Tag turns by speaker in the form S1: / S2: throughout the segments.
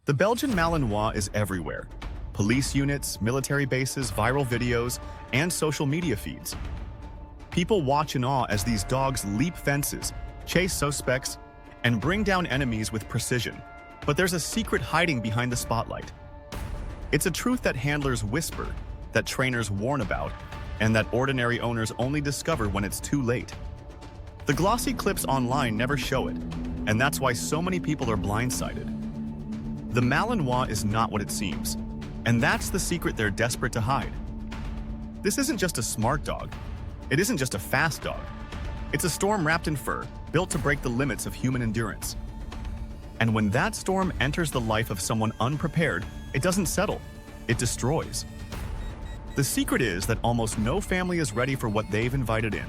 S1: The Belgian Malinois is everywhere. Police units, military bases, viral videos, and social media feeds. People watch in awe as these dogs leap fences, chase suspects, and bring down enemies with precision. But there's a secret hiding behind the spotlight. It's a truth that handlers whisper, that trainers warn about, and that ordinary owners only discover when it's too late. The glossy clips online never show it, and that's why so many people are blindsided. The Malinois is not what it seems, and that's the secret they're desperate to hide. This isn't just a smart dog. It isn't just a fast dog. It's a storm wrapped in fur, built to break the limits of human endurance. And when that storm enters the life of someone unprepared, it doesn't settle, it destroys. The secret is that almost no family is ready for what they've invited in.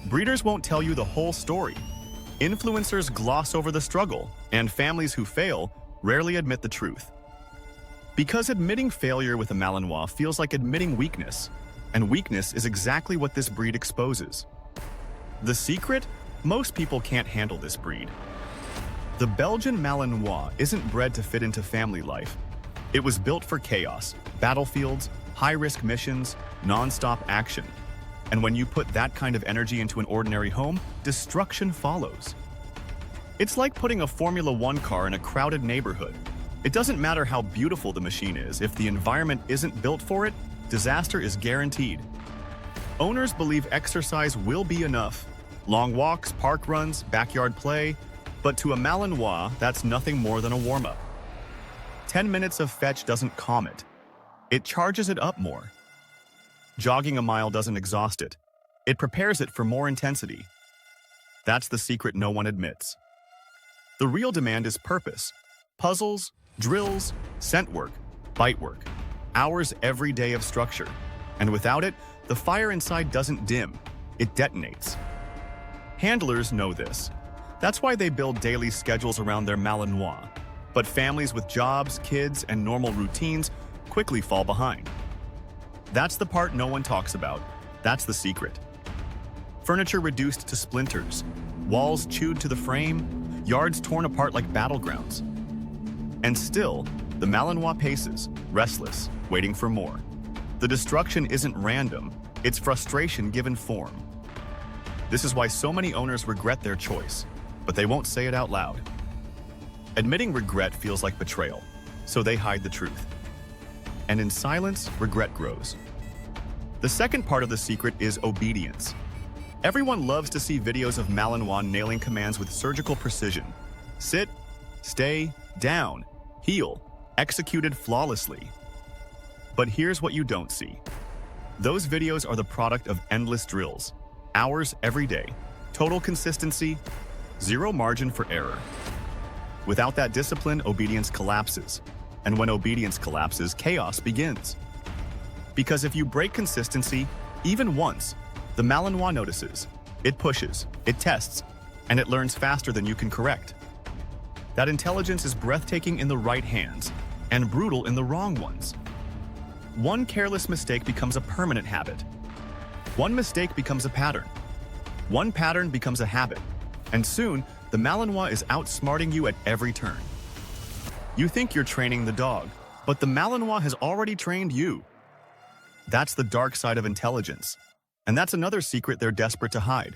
S1: Breeders won't tell you the whole story. Influencers gloss over the struggle, and families who fail rarely admit the truth. Because admitting failure with a Malinois feels like admitting weakness, and weakness is exactly what this breed exposes. The secret? Most people can't handle this breed. The Belgian Malinois isn't bred to fit into family life. It was built for chaos, battlefields, high-risk missions, non-stop action. And when you put that kind of energy into an ordinary home, destruction follows. It's like putting a Formula One car in a crowded neighborhood. It doesn't matter how beautiful the machine is, if the environment isn't built for it, disaster is guaranteed. Owners believe exercise will be enough. Long walks, park runs, backyard play, but to a Malinois, that's nothing more than a warm-up. 10 minutes of fetch doesn't calm it. It charges it up more. Jogging a mile doesn't exhaust it. It prepares it for more intensity. That's the secret no one admits. The real demand is purpose. Puzzles, drills, scent work, bite work. Hours every day of structure. And without it, the fire inside doesn't dim. It detonates. Handlers know this. That's why they build daily schedules around their Malinois. But families with jobs, kids, and normal routines quickly fall behind. That's the part no one talks about. That's the secret. Furniture reduced to splinters, walls chewed to the frame, yards torn apart like battlegrounds. And still, the Malinois paces, restless, waiting for more. The destruction isn't random, it's frustration given form. This is why so many owners regret their choice, but they won't say it out loud. Admitting regret feels like betrayal, so they hide the truth. And in silence, regret grows. The second part of the secret is obedience. Everyone loves to see videos of Malinois nailing commands with surgical precision. Sit, stay, down, heel, executed flawlessly. But here's what you don't see. Those videos are the product of endless drills, hours every day, total consistency, zero margin for error. Without that discipline, obedience collapses. And when obedience collapses, chaos begins. Because if you break consistency, even once, the Malinois notices. It pushes, it tests, and it learns faster than you can correct. That intelligence is breathtaking in the right hands and brutal in the wrong ones. One careless mistake becomes a permanent habit. One mistake becomes a pattern. One pattern becomes a habit. And soon, the Malinois is outsmarting you at every turn. You think you're training the dog, but the Malinois has already trained you. That's the dark side of intelligence. And that's another secret they're desperate to hide.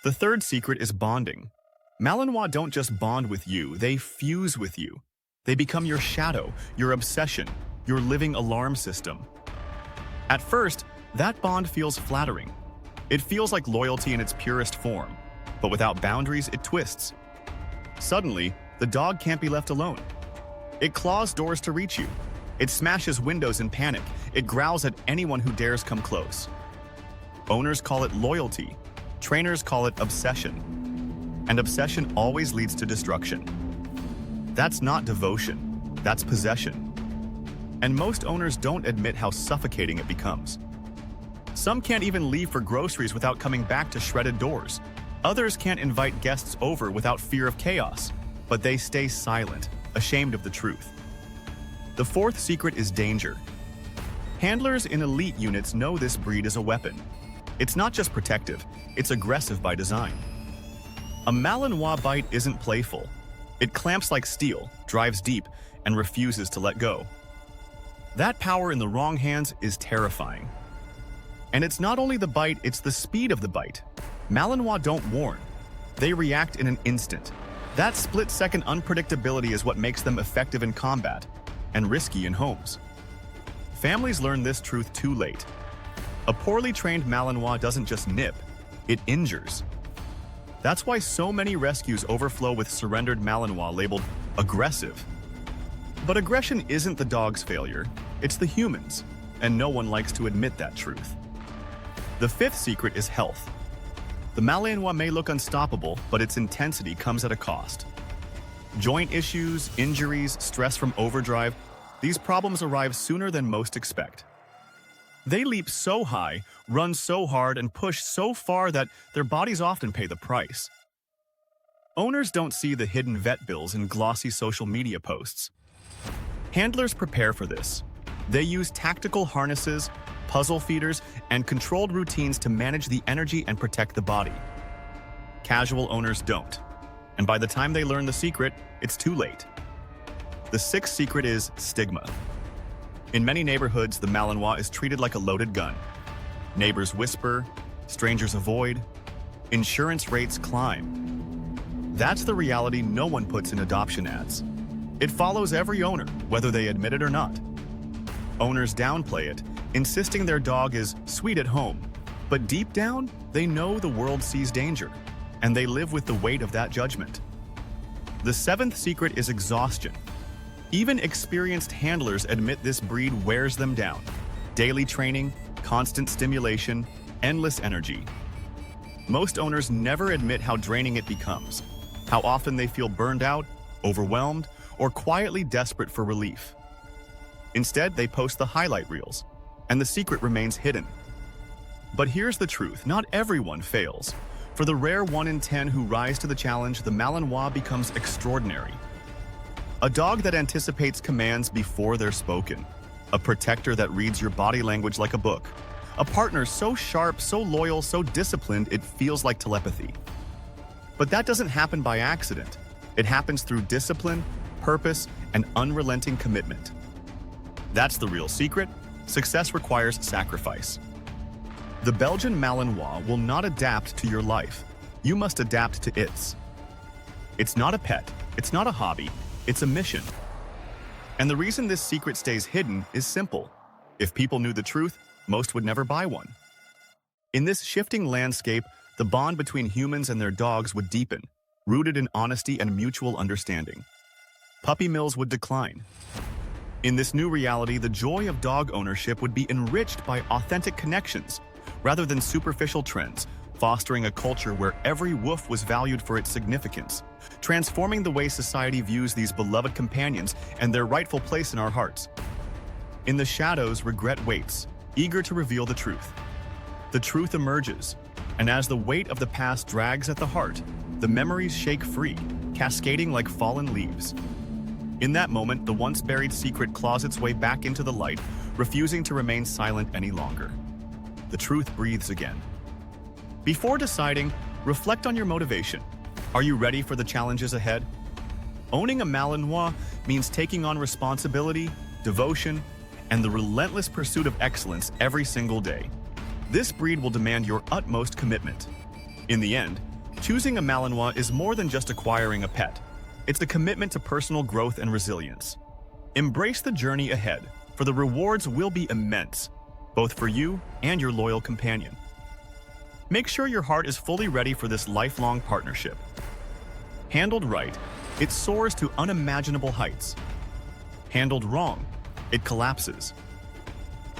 S1: The third secret is bonding. Malinois don't just bond with you, they fuse with you. They become your shadow, your obsession, your living alarm system. At first, that bond feels flattering. It feels like loyalty in its purest form, but without boundaries, it twists. Suddenly, the dog can't be left alone. It claws doors to reach you. It smashes windows in panic. It growls at anyone who dares come close. Owners call it loyalty. Trainers call it obsession. And obsession always leads to destruction. That's not devotion. That's possession. And most owners don't admit how suffocating it becomes. Some can't even leave for groceries without coming back to shredded doors. Others can't invite guests over without fear of chaos. But they stay silent, ashamed of the truth. The fourth secret is danger. Handlers in elite units know this breed is a weapon. It's not just protective, it's aggressive by design. A Malinois bite isn't playful. It clamps like steel, drives deep, and refuses to let go. That power in the wrong hands is terrifying. And it's not only the bite, it's the speed of the bite. Malinois don't warn. They react in an instant. That split-second unpredictability is what makes them effective in combat and risky in homes. Families learn this truth too late. A poorly trained Malinois doesn't just nip, it injures. That's why so many rescues overflow with surrendered Malinois labeled aggressive. But aggression isn't the dog's failure, it's the human's, and no one likes to admit that truth. The fifth secret is health. The Malinois may look unstoppable, but its intensity comes at a cost. Joint issues, injuries, stress from overdrive, these problems arrive sooner than most expect. They leap so high, run so hard, and push so far that their bodies often pay the price. Owners don't see the hidden vet bills in glossy social media posts. Handlers prepare for this. They use tactical harnesses, puzzle feeders, and controlled routines to manage the energy and protect the body. Casual owners don't. And by the time they learn the secret, it's too late. The sixth secret is stigma. In many neighborhoods, the Malinois is treated like a loaded gun. Neighbors whisper, strangers avoid, insurance rates climb. That's the reality no one puts in adoption ads. It follows every owner, whether they admit it or not. Owners downplay it, insisting their dog is sweet at home. But deep down, they know the world sees danger, and they live with the weight of that judgment. The seventh secret is exhaustion. Even experienced handlers admit this breed wears them down. Daily training, constant stimulation, endless energy. Most owners never admit how draining it becomes, how often they feel burned out, overwhelmed, or quietly desperate for relief. Instead, they post the highlight reels, and the secret remains hidden. But here's the truth, not everyone fails. For the rare 1 in 10 who rise to the challenge, the Malinois becomes extraordinary. A dog that anticipates commands before they're spoken. A protector that reads your body language like a book. A partner so sharp, so loyal, so disciplined, it feels like telepathy. But that doesn't happen by accident. It happens through discipline, purpose, and unrelenting commitment. That's the real secret. Success requires sacrifice. The Belgian Malinois will not adapt to your life. You must adapt to its. It's not a pet. It's not a hobby. It's a mission. And the reason this secret stays hidden is simple. If people knew the truth, most would never buy one. In this shifting landscape, the bond between humans and their dogs would deepen, rooted in honesty and mutual understanding. Puppy mills would decline. In this new reality, the joy of dog ownership would be enriched by authentic connections, rather than superficial trends, fostering a culture where every woof was valued for its significance, transforming the way society views these beloved companions and their rightful place in our hearts. In the shadows, regret waits, eager to reveal the truth. The truth emerges, and as the weight of the past drags at the heart, the memories shake free, cascading like fallen leaves. In that moment, the once buried secret claws its way back into the light, refusing to remain silent any longer. The truth breathes again. Before deciding, reflect on your motivation. Are you ready for the challenges ahead? Owning a Malinois means taking on responsibility, devotion, and the relentless pursuit of excellence every single day. This breed will demand your utmost commitment. In the end, choosing a Malinois is more than just acquiring a pet. It's a commitment to personal growth and resilience. Embrace the journey ahead, for the rewards will be immense, both for you and your loyal companion. Make sure your heart is fully ready for this lifelong partnership. Handled right, it soars to unimaginable heights. Handled wrong, it collapses.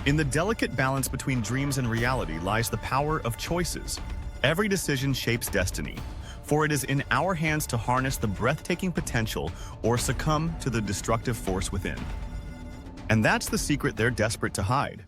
S1: In the delicate balance between dreams and reality lies the power of choices. Every decision shapes destiny, for it is in our hands to harness the breathtaking potential or succumb to the destructive force within. And that's the secret they're desperate to hide.